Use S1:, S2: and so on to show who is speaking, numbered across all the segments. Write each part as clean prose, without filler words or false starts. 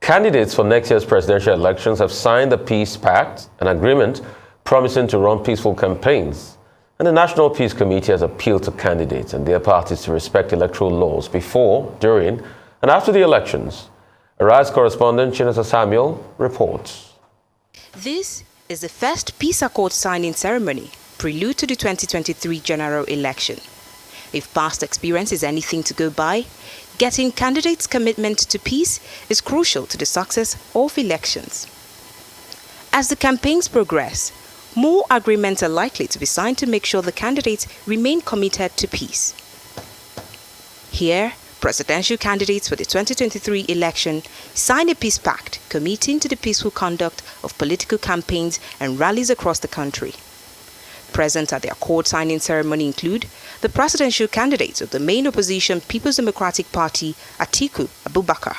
S1: Candidates for next year's presidential elections have signed the Peace Pact, an agreement promising to run peaceful campaigns. And the National Peace Committee has appealed to candidates and their parties to respect electoral laws before, during, and after the elections. Arise correspondent Chinasa Samuel reports.
S2: This is the first Peace Accord signing ceremony, prelude to the 2023 general election. If past experience is anything to go by, getting candidates' commitment to peace is crucial to the success of elections. As the campaigns progress, more agreements are likely to be signed to make sure the candidates remain committed to peace. Here, presidential candidates for the 2023 election signed a peace pact committing to the peaceful conduct of political campaigns and rallies across the country. Present at the accord signing ceremony include the presidential candidates of the main opposition People's Democratic Party, Atiku Abubakar,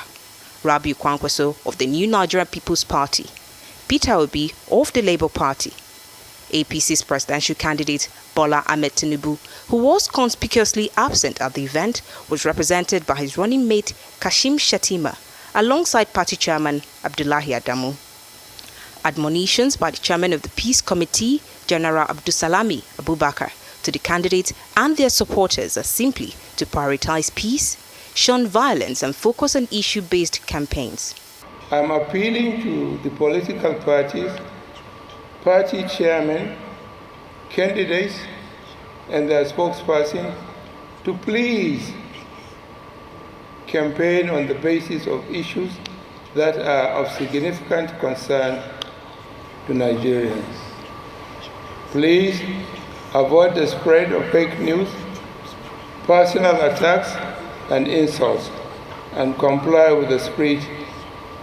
S2: Rabiu Kwankwaso of the New Nigerian People's Party, Peter Obi of the Labour Party. APC's presidential candidate Bola Ahmed Tinubu, who was conspicuously absent at the event, was represented by his running mate Kashim Shettima alongside party chairman Abdullahi Adamu. Admonitions by the chairman of the Peace Committee, General Abdusalami Abubakar, to the candidates and their supporters are simply to prioritize peace, shun violence and focus on issue-based campaigns.
S3: I'm appealing to the political parties, party chairmen, candidates and their spokesperson to please campaign on the basis of issues that are of significant concern to Nigerians. Please avoid the spread of fake news, personal attacks and insults, and comply with the spirit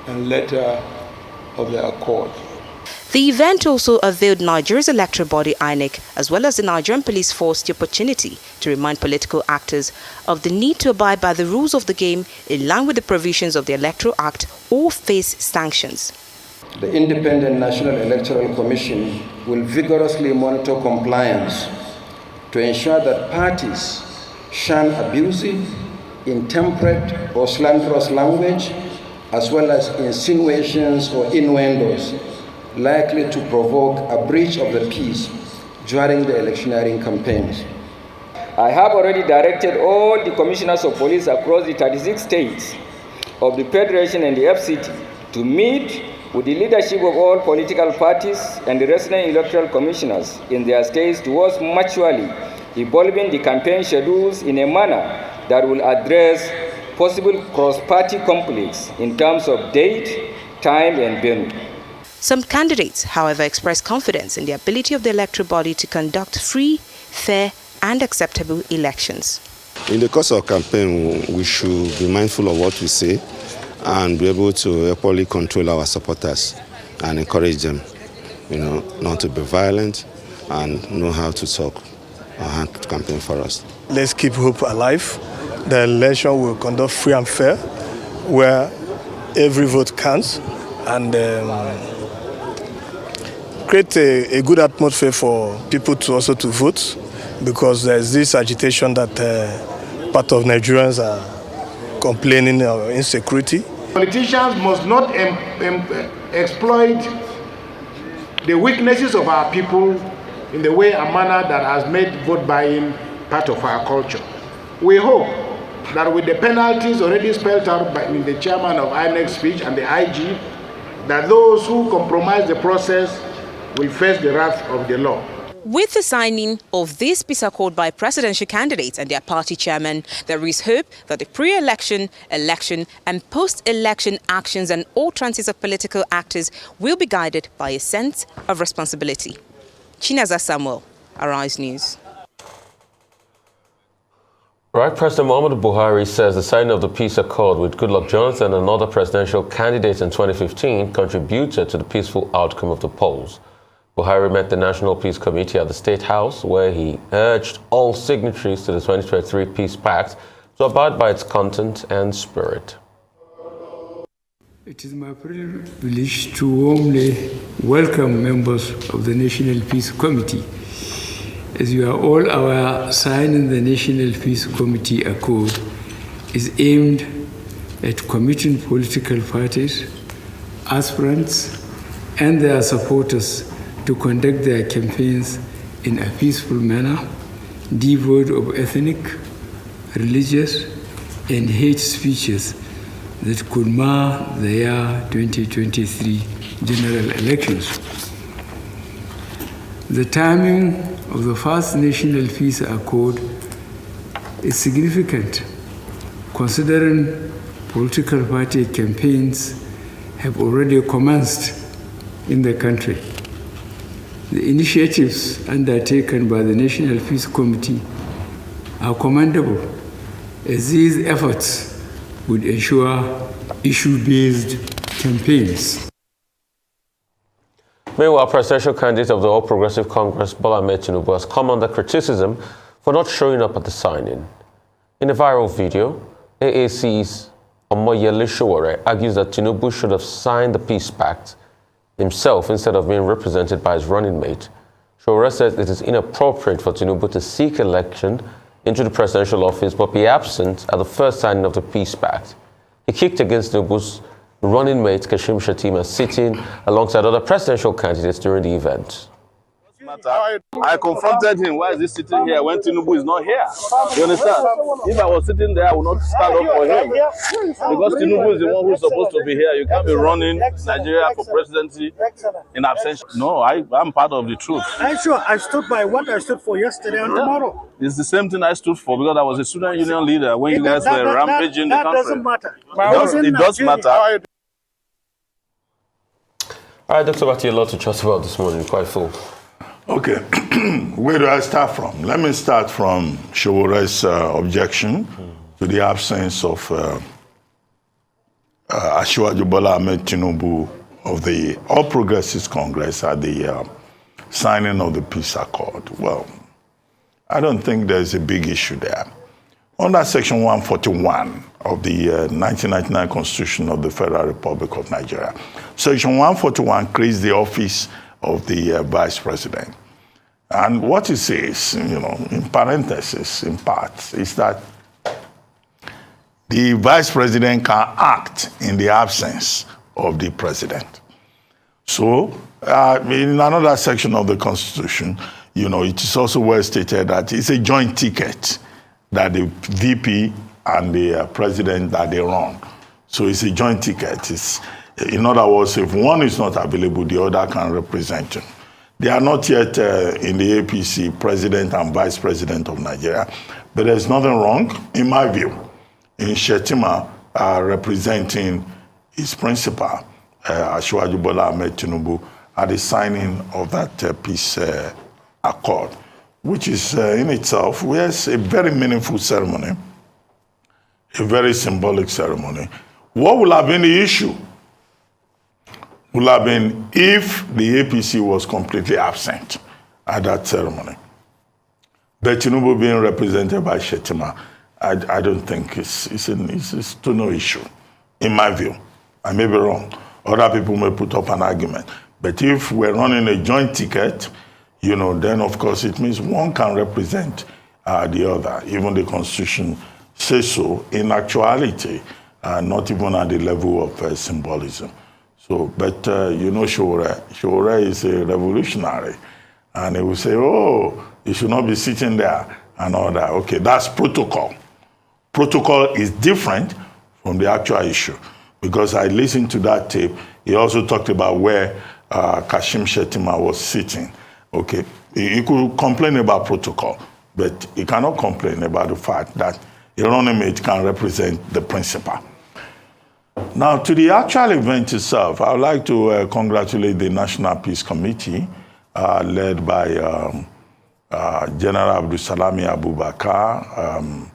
S3: and letter of the accord.
S2: The event also availed Nigeria's electoral body INEC as well as the Nigerian police force the opportunity to remind political actors of the need to abide by the rules of the game in line with the provisions of the Electoral Act or face sanctions.
S4: The Independent National Electoral Commission will vigorously monitor compliance to ensure that parties shun abusive, intemperate or slanderous language as well as insinuations or innuendos likely to provoke a breach of the peace during the electioneering campaigns.
S5: I have already directed all the commissioners of police across the 36 states of the Federation and the FCT to meet with the leadership of all political parties and the resident electoral commissioners in their states towards mutually evolving the campaign schedules in a manner that will address possible cross-party conflicts in terms of date, time, and venue.
S2: Some candidates, however, expressed confidence in the ability of the electoral body to conduct free, fair, and acceptable elections.
S6: In the course of campaign, we should be mindful of what we say and be able to equally control our supporters and encourage them, not to be violent and know how to talk or how to campaign for us.
S7: Let's keep hope alive. The election will conduct free and fair, where every vote counts, and create a good atmosphere for people to also to vote, because there's this agitation that part of Nigerians are complaining of insecurity.
S8: Politicians must not exploit the weaknesses of our people in the way and manner that has made vote buying part of our culture. We hope that with the penalties already spelled out by the chairman of INEC's speech and the IG, that those who compromise the process will face the wrath of the law.
S2: With the signing of this peace accord by presidential candidates and their party chairman, there is hope that the pre-election, election and post-election actions and all trances of political actors will be guided by a sense of responsibility. Chinasa Samuel, Arise News.
S1: Right, President Muhammadu Buhari says the signing of the peace accord with Goodluck Jonathan and other presidential candidates in 2015 contributed to the peaceful outcome of the polls. Buhari met the National Peace Committee at the State House, where he urged all signatories to the 2023 Peace Pact to abide by its content and spirit.
S9: It is my privilege to warmly welcome members of the National Peace Committee. As you are all aware, signing the National Peace Committee Accord is aimed at committing political parties, aspirants, and their supporters to conduct their campaigns in a peaceful manner, devoid of ethnic, religious, and hate speeches that could mar the year 2023 general elections. The timing of the first National Peace Accord is significant, considering political party campaigns have already commenced in the country. The initiatives undertaken by the National Peace Committee are commendable, as these efforts would ensure issue-based campaigns.
S1: Meanwhile, presidential candidate of the All Progressive Congress, Bola Ahmed Tinubu, has come under criticism for not showing up at the signing. In a viral video, AAC's Omoyele Sowore argues that Tinubu should have signed the Peace Pact himself instead of being represented by his running mate. Sowore says it is inappropriate for Tinubu to seek election into the presidential office but be absent at the first signing of the Peace Pact. He kicked against Tinubu's running mate Kashim Shettima sitting alongside other presidential candidates during the event.
S10: I confronted him. Why is he sitting here when Tinubu is not here? You understand? If I was sitting there, I would not stand up for him. Because Tinubu is the one who's supposed to be here. You can't be running Nigeria for presidency in absentia. No, I'm part of the truth.
S11: I'm sure I stood by what I stood for yesterday and tomorrow.
S10: It's the same thing I stood for because I was a student union leader when you guys were rampaging the country.
S11: That doesn't matter.
S10: It does matter.
S1: All right, Dr. Bati, a lot to chat about this morning, quite full.
S12: Okay, where do I start from? Let me start from Showore's objection to the absence of Asiwaju Bola Ahmed Tinubu of the All Progressives Congress at the signing of the Peace Accord. Well, I don't think there's a big issue there. Under Section 141 of the 1999 Constitution of the Federal Republic of Nigeria, Section 141 creates the office of the Vice President. And what it says, in parentheses, in parts, is that the Vice President can act in the absence of the President. So, in another section of the Constitution, it is also well stated that it's a joint ticket that the VP and the President that they run. So it's a joint ticket. In other words, if one is not available, the other can represent him. They are not yet in the APC, President and Vice President of Nigeria. But there's nothing wrong, in my view, in Shettima representing his principal, Asiwaju Bola Ahmed Tinubu, at the signing of that peace accord, which is in itself, yes, a very meaningful ceremony, a very symbolic ceremony. What will have been the issue? Would have been if the APC was completely absent at that ceremony. But Tinubu being represented by Shettima, I don't think it's to no issue, in my view. I may be wrong. Other people may put up an argument. But if we're running a joint ticket, then of course it means one can represent the other. Even the Constitution says so in actuality, not even at the level of symbolism. So, but Sowore is a revolutionary, and he will say, oh, you should not be sitting there and all that. Okay, that's protocol. Protocol is different from the actual issue, because I listened to that tape. He also talked about where Kashim Shettima was sitting. Okay, he could complain about protocol, but he cannot complain about the fact that a running mate can represent the principal. Now, to the actual event itself, I would like to congratulate the National Peace Committee, led by General Abdulsalami Abubakar,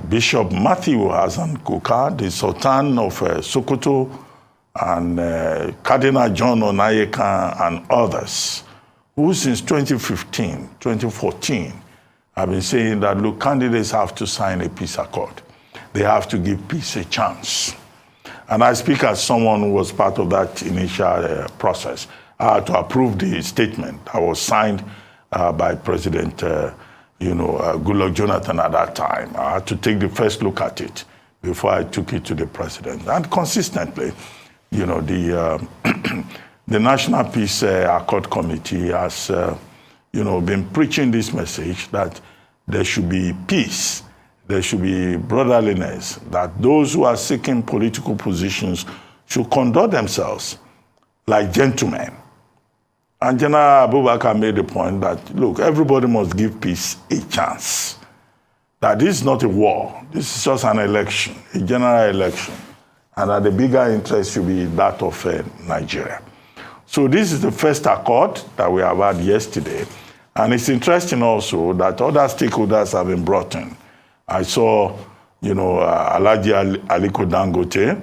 S12: Bishop Matthew Hassan Kuka, the Sultan of Sokoto, and Cardinal John Onayeka, and others, who since 2014, have been saying that, look, candidates have to sign a peace accord. They have to give peace a chance. And I speak as someone who was part of that initial process. I had to approve the statement that was signed by President Goodluck Jonathan at that time. I had to take the first look at it before I took it to the president. And consistently, you know, the the National Peace Accord Committee has, you know, been preaching this message that there should be peace, there should be brotherliness, that those who are seeking political positions should conduct themselves like gentlemen. And General Abubakar made the point that, look, everybody must give peace a chance. That this is not a war, this is just an election, a general election, and that the bigger interest should be that of Nigeria. So this is the first accord that we have had yesterday. And it's interesting also that other stakeholders have been brought in. I saw, you know, Alhaji Aliko Dangote,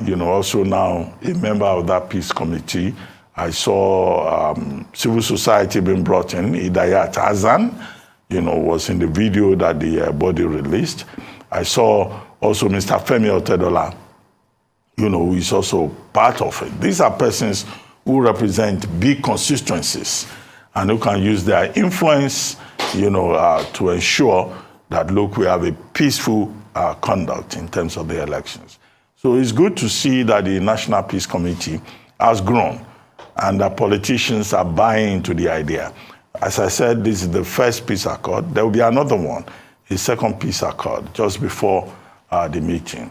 S12: you know, also now a member of that peace committee. I saw civil society being brought in. Hidayat Hassan, you know, was in the video that the body released. I saw also Mr. Femi Otedola, you know, who is also part of it. These are persons who represent big constituencies and who can use their influence, you know, to ensure that, look, we have a peaceful conduct in terms of the elections. So it's good to see that the National Peace Committee has grown and that politicians are buying into the idea. As I said, this is the first peace accord. There will be another one, a second peace accord, just before the meeting.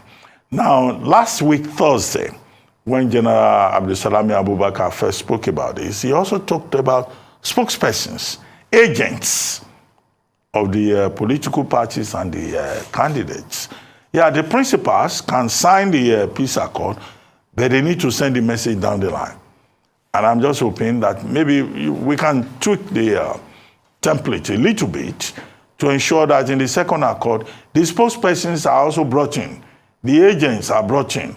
S12: Now, last week, Thursday, when General Abdulsalami Abubakar first spoke about this, he also talked about spokespersons, agents of the political parties and the candidates. Yeah, the principals can sign the peace accord, but they need to send the message down the line. And I'm just hoping that maybe we can tweak the template a little bit to ensure that in the second accord, the spokespersons are also brought in, the agents are brought in,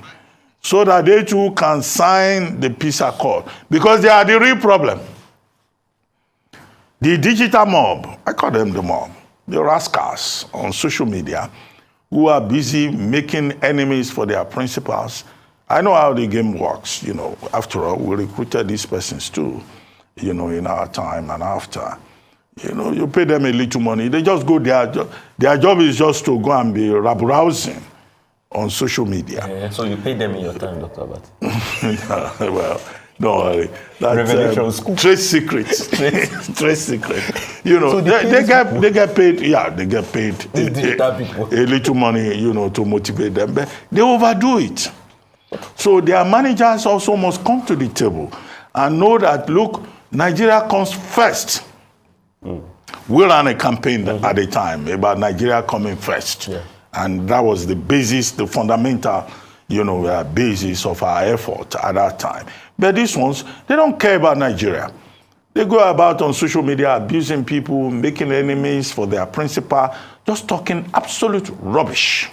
S12: so that they too can sign the peace accord, because they are the real problem. The digital mob, I call them the mob, the rascals on social media, who are busy making enemies for their principals. I know how the game works, you know. After all, we recruited these persons too, you know, in our time and after. You know, you pay them a little money. They just go there. Their job is just to go and be rabble-rousing on social media.
S1: Yeah, so you pay them in your time, Dr. Abbott?
S12: Well, don't worry. That's trade secrets. Trade secret. You know, so they get paid. Yeah, they get paid a little money, you know, to motivate them. But they overdo it. So their managers also must come to the table and know that, look, Nigeria comes first. We ran a campaign at the time about Nigeria coming first. Yeah. And that was the basis, the fundamental, you know, basis of our effort at that time. But these ones, they don't care about Nigeria. They go about on social media abusing people, making enemies for their principal, just talking absolute rubbish.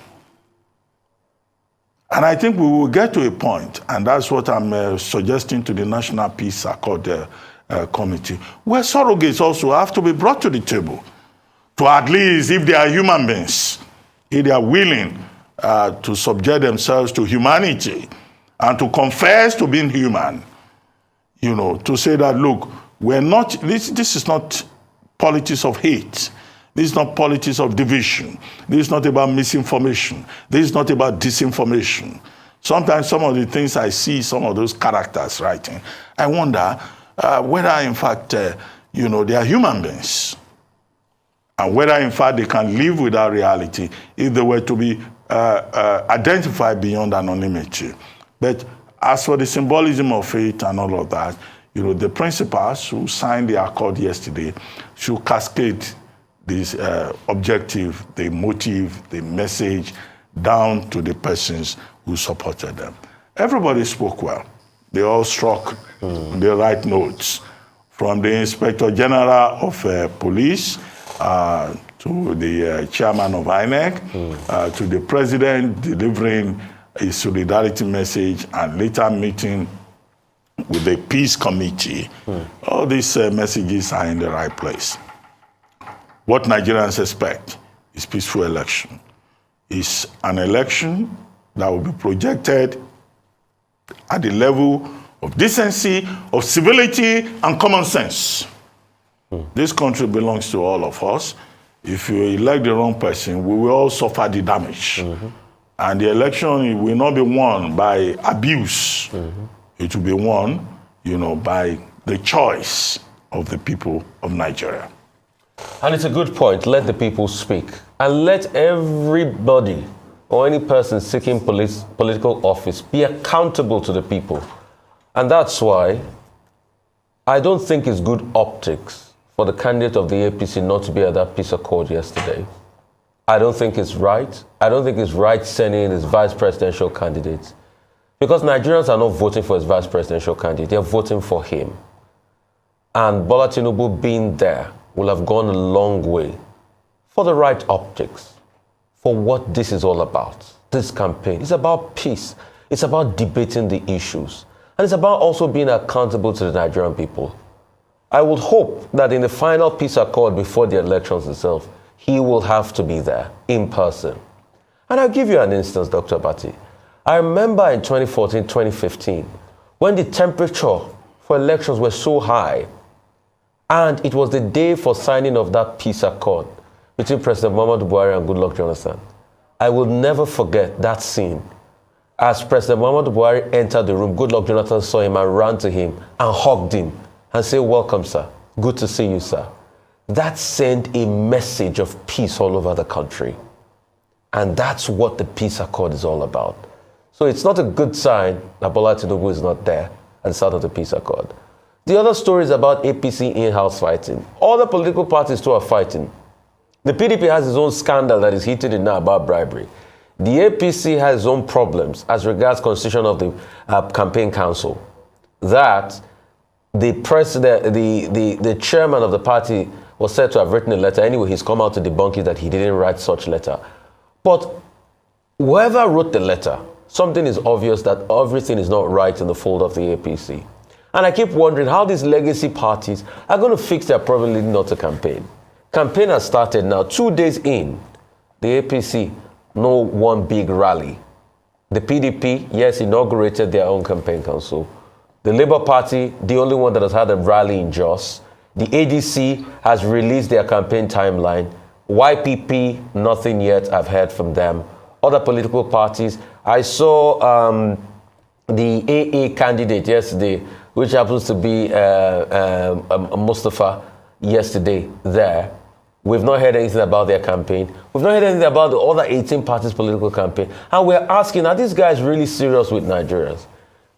S12: And I think we will get to a point, and that's what I'm suggesting to the National Peace Accord Committee, where surrogates also have to be brought to the table to, at least, if they are human beings, if they are willing to subject themselves to humanity and to confess to being human, you know, to say that, look, we're not, this is not politics of hate. This is not politics of division. This is not about misinformation. This is not about disinformation. Sometimes some of the things I see, some of those characters writing, I wonder whether, in fact, you know, they are human beings. And whether, in fact, they can live with that reality if they were to be identified beyond anonymity. But as for the symbolism of faith and all of that, you know, the principals who signed the accord yesterday should cascade this objective, the motive, the message, down to the persons who supported them. Everybody spoke well. They all struck the right notes, from the Inspector General of Police to the chairman of INEC, to the president delivering a solidarity message and later meeting with the Peace Committee. All these messages are in the right place. What Nigerians expect is peaceful election. It's an election that will be projected at the level of decency, of civility, and common sense. This country belongs to all of us. If you elect the wrong person, we will all suffer the damage. And the election will not be won by abuse. It will be won, by the choice of the people of Nigeria.
S1: And it's a good point. Let the people speak. And let everybody or any person seeking political office be accountable to the people. And that's why I don't think it's good optics for the candidate of the APC not to be at that peace accord yesterday. I don't think it's right. I don't think it's right sending his vice presidential candidate, because Nigerians are not voting for his vice presidential candidate. They're voting for him. And Bola Tinubu being there will have gone a long way for the right optics, for what this is all about. This campaign is about peace. It's about debating the issues. And it's about also being accountable to the Nigerian people. I would hope that in the final peace accord before the elections itself, he will have to be there in person. And I'll give you an instance, Dr. Bati. I remember in 2014, 2015, when the temperature for elections were so high, and it was the day for signing of that peace accord between President Muhammadu Buhari and Goodluck Jonathan. I will never forget that scene. As President Muhammadu Buhari entered the room, Goodluck Jonathan saw him and ran to him and hugged him and said, "Welcome, sir. Good to see you, sir." That sent a message of peace all over the country. And that's what the peace accord is all about. So it's not a good sign that Bola Tinubu is not there at the start of the peace accord. The other story is about APC in-house fighting. All the political parties too are fighting. The PDP has its own scandal that is heated in now about bribery. The APC has its own problems as regards constitution of the campaign council. That the president, the chairman of the party was said to have written a letter. Anyway, he's come out to debunk it that he didn't write such letter. But whoever wrote the letter, something is obvious that everything is not right in the fold of the APC. And I keep wondering how these legacy parties are going to fix their problem leading up to campaign. Campaign has started now. 2 days in, the APC, no one big rally. The PDP, yes, inaugurated their own campaign council. The Labour Party, the only one that has had a rally in Jos. The ADC has released their campaign timeline. YPP, nothing yet I've heard from them. Other political parties, I saw the AA candidate yesterday, which happens to be Mustafa yesterday there. We've not heard anything about their campaign. We've not heard anything about the other 18 parties' political campaign. And we're asking, are these guys really serious with Nigerians?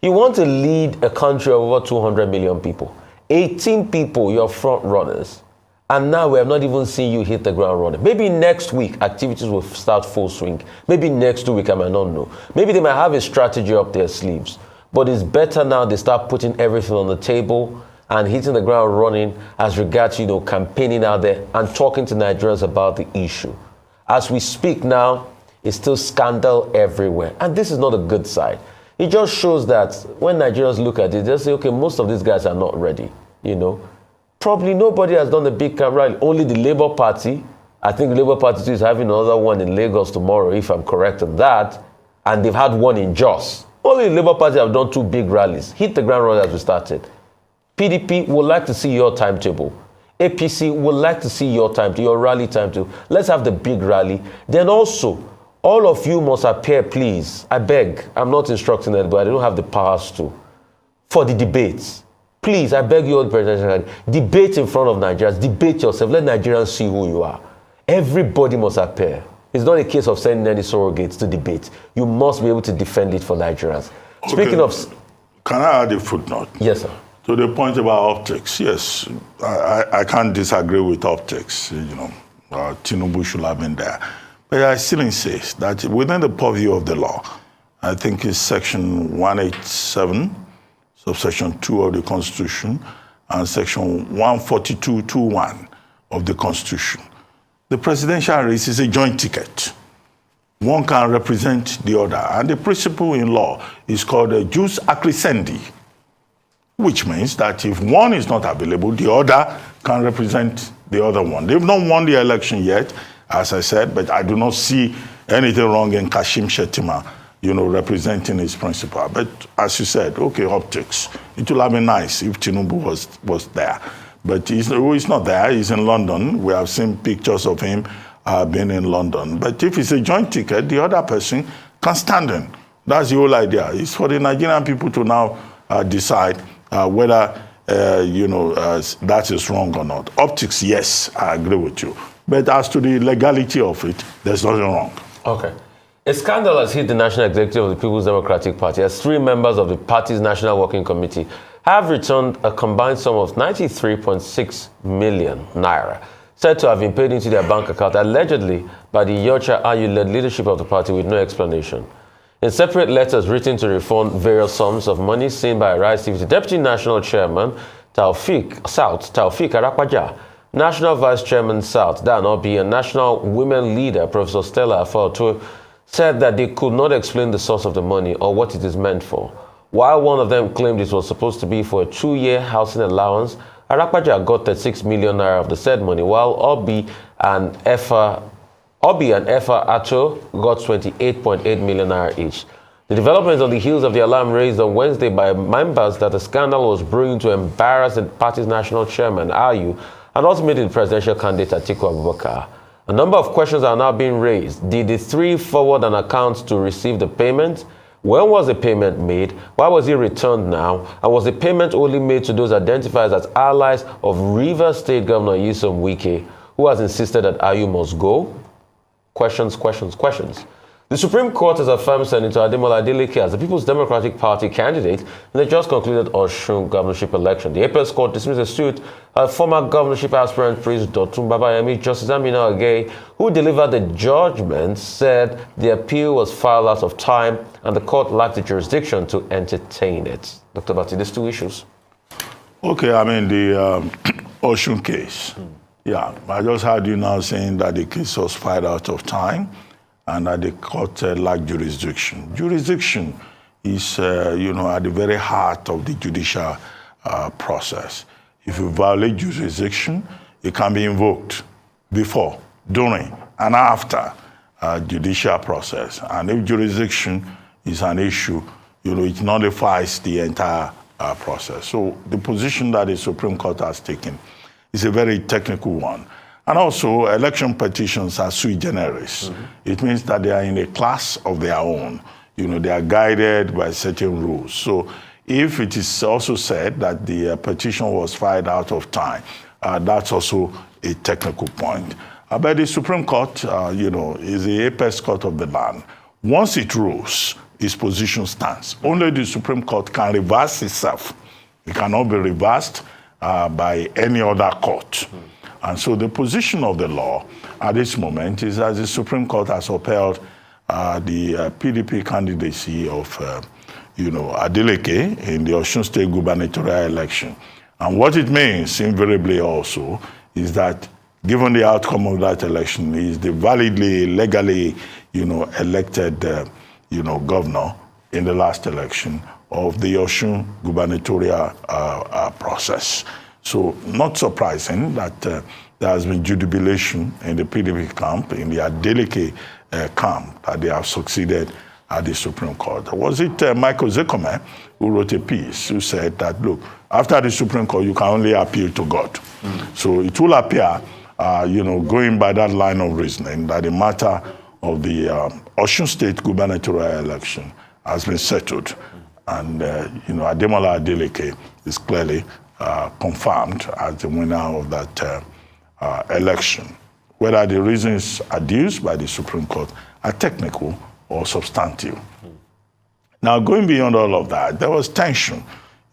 S1: You want to lead a country of over 200 million people. 18 people, your front runners. And now we have not even seen you hit the ground running. Maybe next week, activities will start full swing. Maybe next 2 weeks, I might not know. Maybe they might have a strategy up their sleeves. But it's better now they start putting everything on the table and hitting the ground running as regards, campaigning out there and talking to Nigerians about the issue. As we speak now, it's still scandal everywhere. And this is not a good sign. It just shows that when Nigerians look at it, they say, okay, most of these guys are not ready, Probably nobody has done a big camp rally. Only the Labour Party. I think the Labour Party is having another one in Lagos tomorrow, if I'm correct on that. And they've had one in Jos. Only the Labour Party have done 2 big rallies. Hit the ground running as we started. PDP would like to see your timetable. APC would like to see your timetable, your rally timetable. Let's have the big rally. Then also, all of you must appear, please. I beg. I'm not instructing anybody. I don't have the powers to. For the debates. Please, I beg you all, President, debate in front of Nigerians. Debate yourself. Let Nigerians see who you are. Everybody must appear. It's not a case of sending any surrogates to debate. You must be able to defend it for Nigerians. Okay. Speaking of...
S12: Can I add a footnote?
S1: Yes, sir.
S12: To the point about optics, yes, I can't disagree with optics. Tinubu should have been there. But I still insist that within the purview of the law, I think it's section 187, subsection 2 of the Constitution, and section 142(21) of the Constitution. The presidential race is a joint ticket. One can represent the other. And the principle in law is called a jus accrescendi, which means that if one is not available, the other can represent the other one. They've not won the election yet, as I said, but I do not see anything wrong in Kashim Shettima, representing his principal. But as you said, okay, optics. It would have been nice if Tinubu was there. But he's not there. He's in London. We have seen pictures of him being in London. But if it's a joint ticket, the other person can stand in. That's the whole idea. It's for the Nigerian people to now decide whether that is wrong or not. Optics, yes, I agree with you. But as to the legality of it, there's nothing wrong.
S1: Okay. A scandal has hit the National Executive of the People's Democratic Party as 3 members of the party's National Working Committee have returned a combined sum of 93.6 million naira, said to have been paid into their bank account allegedly by the Yocha Ayu-led leadership of the party with no explanation. In separate letters written to refund various sums of money seen by AriseTV, the Deputy National Chairman Taufik Arakwaja, National Vice Chairman South Dan Obi, and National Women Leader Professor Stella Afoto said that they could not explain the source of the money or what it is meant for. While one of them claimed it was supposed to be for a 2-year housing allowance, Arakwaja got 36 million naira of the said money, while Obi and Efa Ato got 28.8 million naira each. The developments on the heels of the alarm raised on Wednesday by members that the scandal was brewing to embarrass the party's national chairman, Ayu, and ultimately the presidential candidate, Atiku Abubakar. A number of questions are now being raised. Did the 3 forward an account to receive the payment? When was the payment made? Why was it returned now? And was the payment only made to those identified as allies of Rivers State Governor Nyesom Wike, who has insisted that Ayu must go? Questions, questions, questions. The Supreme Court has affirmed Senator Ademola Adeleke as the People's Democratic Party candidate in the just concluded Osun governorship election. The Apex Court dismissed a suit of former governorship aspirant Prince Dotun Babayemi. Justice Amina Ogei, who delivered the judgment, said the appeal was filed out of time and the court lacked the jurisdiction to entertain it. Dr. Bati, these 2 issues.
S12: Okay, I mean, the Osun case. Yeah, I just heard you now saying that the case was filed out of time and that the court lacked jurisdiction. Jurisdiction is, at the very heart of the judicial process. If you violate jurisdiction, it can be invoked before, during, and after judicial process. And if jurisdiction is an issue, it nullifies the entire process. So the position that the Supreme Court has taken is a very technical one. And also, election petitions are sui generis. It means that they are in a class of their own. They are guided by certain rules. So if it is also said that the petition was filed out of time, that's also a technical point. But the Supreme Court, is the apex court of the land. Once it rules, its position stands. Only the Supreme Court can reverse itself. It cannot be reversed by any other court. And so the position of the law at this moment is that the Supreme Court has upheld the PDP candidacy of, Adeleke in the Osun State gubernatorial election. And what it means, invariably also, is that given the outcome of that election, he is the validly, legally, elected, governor in the last election of the Osun gubernatorial process. So not surprising that there has been jubilation in the PDP camp, in the Adeleke camp, that they have succeeded at the Supreme Court. Was it Michael Zekome who wrote a piece who said that, look, after the Supreme Court, you can only appeal to God. So it will appear, going by that line of reasoning, that the matter of the Osun State gubernatorial election has been settled. And, Ademola Adeleke is clearly confirmed as the winner of that election. Whether the reasons adduced by the Supreme Court are technical or substantive. Now, going beyond all of that, there was tension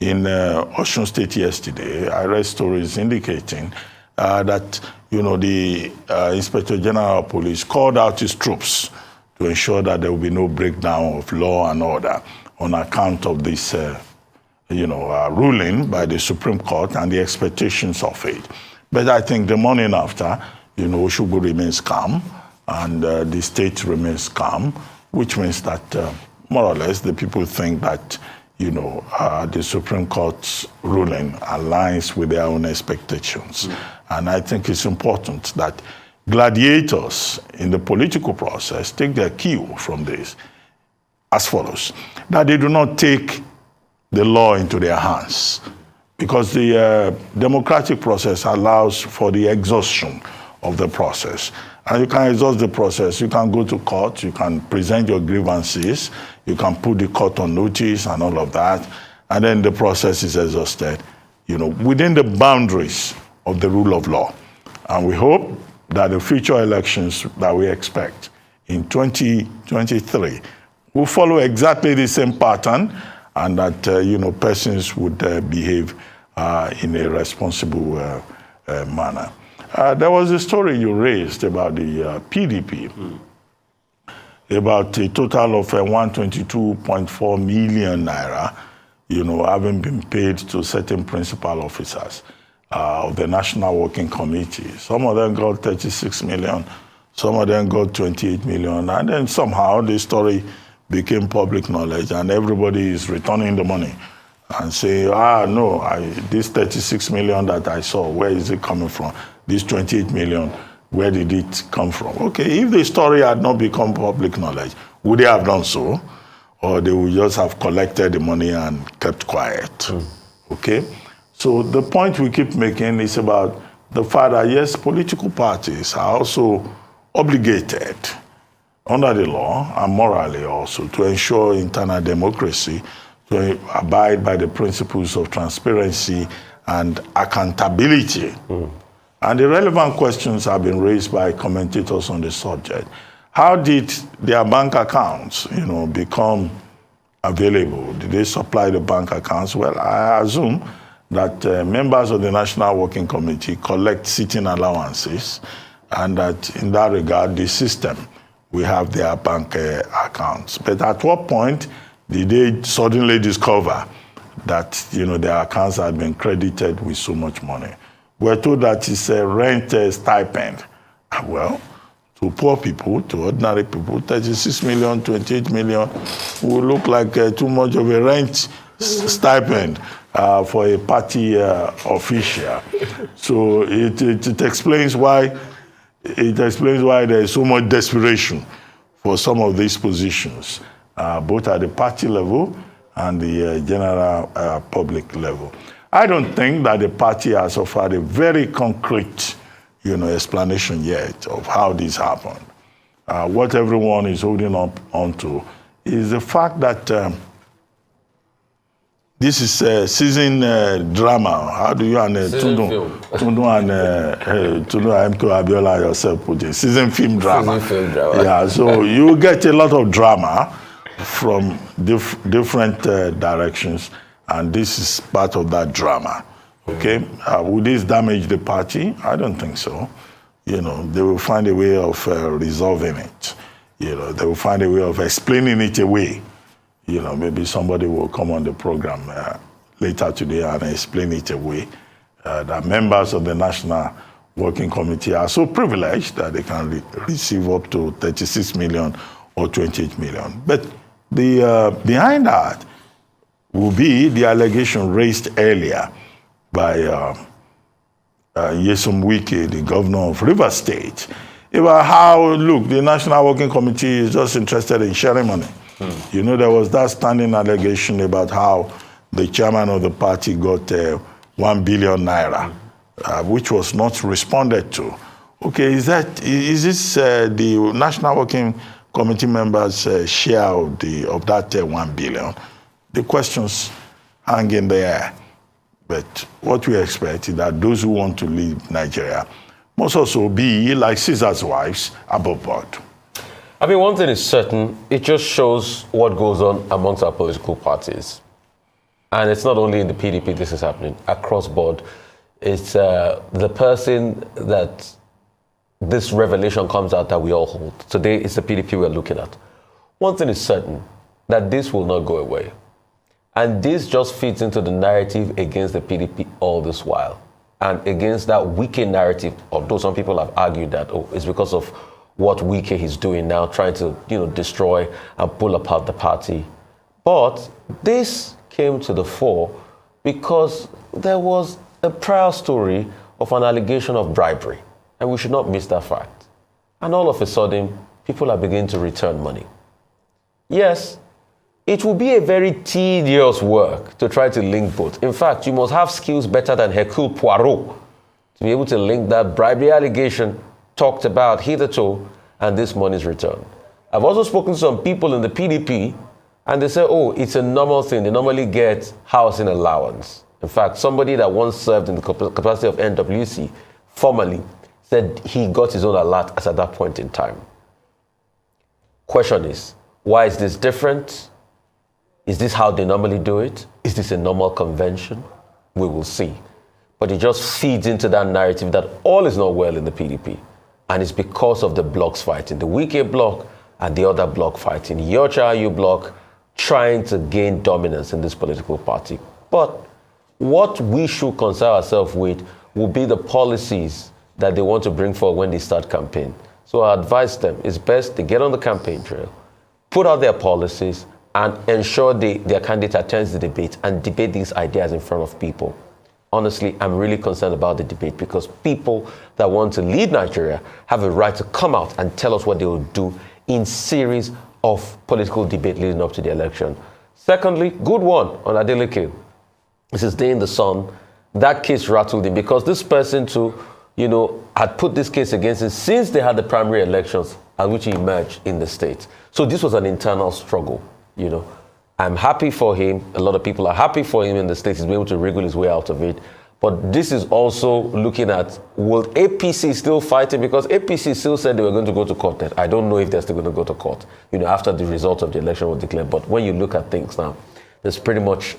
S12: in Osun State yesterday. I read stories indicating that, the Inspector General of Police called out his troops to ensure that there will be no breakdown of law and order on account of this ruling by the Supreme Court and the expectations of it. But I think the morning after, Osogbo remains calm and the state remains calm, which means that more or less the people think that, the Supreme Court's ruling aligns with their own expectations. And I think it's important that gladiators in the political process take their cue from this as follows, that they do not take the law into their hands, because the democratic process allows for the exhaustion of the process. And you can exhaust the process. You can go to court, you can present your grievances, you can put the court on notice and all of that, and then the process is exhausted, within the boundaries of the rule of law. And we hope that the future elections that we expect in 2023 will follow exactly the same pattern, and that, persons would behave in a responsible manner. There was a story you raised about the PDP, about a total of 122.4 million naira, having been paid to certain principal officers of the National Working Committee. Some of them got 36 million, some of them got 28 million, and then somehow the story became public knowledge, and everybody is returning the money and say, no, this 36 million that I saw, where is it coming from? This 28 million, where did it come from? Okay, if the story had not become public knowledge, would they have done so? Or they would just have collected the money and kept quiet? Okay? So the point we keep making is about the fact that, yes, political parties are also obligated under the law and morally also to ensure internal democracy, to abide by the principles of transparency and accountability. And the relevant questions have been raised by commentators on the subject. How did their bank accounts, become available? Did they supply the bank accounts? Well, I assume that members of the National Working Committee collect sitting allowances, and that in that regard, the system will have their bank accounts. But at what point did they suddenly discover that, their accounts had been credited with so much money? We're told that it's a rent stipend. Well, to poor people, to ordinary people, 36 million, 28 million will look like too much of a rent stipend for a party official. So it explains why there is so much desperation for some of these positions, both at the party level and the general public level. I don't think that the party has offered a very concrete, explanation yet of how this happened. What everyone is holding up onto is the fact that this is a season drama. How do you and Tundu and MK Abiola yourself put it? Season film drama.
S1: Season film drama.
S12: Yeah, so you get a lot of drama from different directions, and this is part of that drama. Okay, would this damage the party? I don't think so. They will find a way of resolving it. They will find a way of explaining it away. Maybe somebody will come on the program later today and explain it away. That members of the National Working Committee are so privileged that they can receive up to 36 million or 28 million. But the behind that will be the allegation raised earlier by Nyesom Wike, the governor of Rivers State, about how, look, the National Working Committee is just interested in sharing money. There was that standing allegation about how the chairman of the party got 1 billion naira, which was not responded to. Okay, is this the National Working Committee members' share of that 1 billion? The questions hang in the air. But what we expect is that those who want to leave Nigeria must also be, like Caesar's wives, above board.
S1: I mean, one thing is certain, it just shows what goes on amongst our political parties. And it's not only in the PDP this is happening, across board. It's the person that this revelation comes out that we all hold. Today, it's the PDP we're looking at. One thing is certain, that this will not go away. And this just feeds into the narrative against the PDP all this while. And against that Wike narrative, although some people have argued that it's because of what Wike is doing now, trying to destroy and pull apart the party. But this came to the fore because there was a prior story of an allegation of bribery. And we should not miss that fact. And all of a sudden, people are beginning to return money. Yes, it will be a very tedious work to try to link both. In fact, you must have skills better than Hercule Poirot to be able to link that bribery allegation talked about hitherto and this money's return. I've also spoken to some people in the PDP, and they say, oh, it's a normal thing. They normally get housing allowance. In fact, somebody that once served in the capacity of NWC, formerly, said he got his own alert as at that point in time. Question is, why is this different? Is this how they normally do it? Is this a normal convention? We will see. But it just feeds into that narrative that all is not well in the PDP. And it's because of the blocks fighting, the Wike bloc and the other bloc fighting, Yocha bloc trying to gain dominance in this political party. But what we should concern ourselves with will be the policies that they want to bring forward when they start campaign. So I advise them, it's best to get on the campaign trail, put out their policies, and ensure their candidate attends the debate and debate these ideas in front of people. Honestly, I'm really concerned about the debate because people that want to lead Nigeria have a right to come out and tell us what they will do in series of political debate leading up to the election. Secondly, good one on Adeleke. This is Day in the Sun. That case rattled him because this person too, had put this case against him since they had the primary elections at which he emerged in the state. So this was an internal struggle, I'm happy for him. A lot of people are happy for him in the States. He's been able to wriggle his way out of it. But this is also looking at, will APC still fight him? Because APC still said they were going to go to court. I don't know if they're still going to go to court, after the result of the election was declared. But when you look at things now, there's pretty much,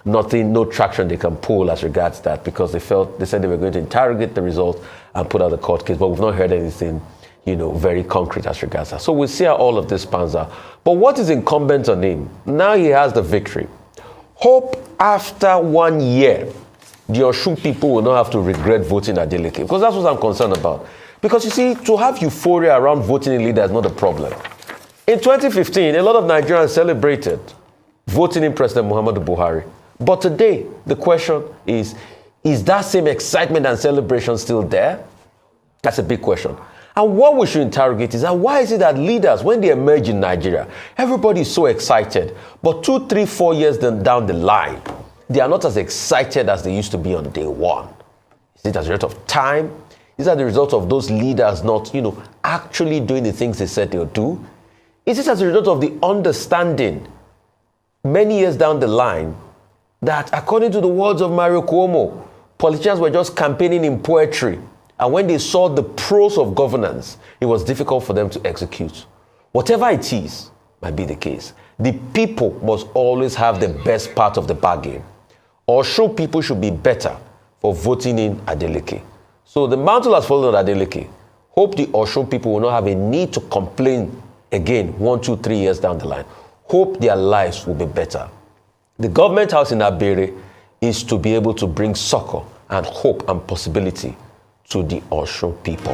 S1: nothing, no traction they can pull as regards that because they said they were going to interrogate the result and put out the court case. But we've not heard anything very concrete as regards that. So we'll see how all of this pans out. But what is incumbent on him? Now he has the victory. Hope after 1 year, the Osun people will not have to regret voting Adeleke. Because that's what I'm concerned about. Because you see, to have euphoria around voting a leader is not a problem. In 2015, a lot of Nigerians celebrated voting in President Muhammadu Buhari. But today, the question is that same excitement and celebration still there? That's a big question. And what we should interrogate is that why is it that leaders, when they emerge in Nigeria, everybody is so excited, but 2, 3, 4 years down the line, they are not as excited as they used to be on day one? Is it as a result of time? Is that the result of those leaders not, actually doing the things they said they'll do? Is it as a result of the understanding many years down the line that, according to the words of Mario Cuomo, politicians were just campaigning in poetry? And when they saw the pros of governance, it was difficult for them to execute. Whatever it is, might be the case. The people must always have the best part of the bargain. Osun people should be better for voting in Adeleke. So the mantle has fallen on Adeleke. Hope the Osun people will not have a need to complain again 1, 2, 3 years down the line. Hope their lives will be better. The government house in Abere is to be able to bring succor and hope and possibility to the Osun people.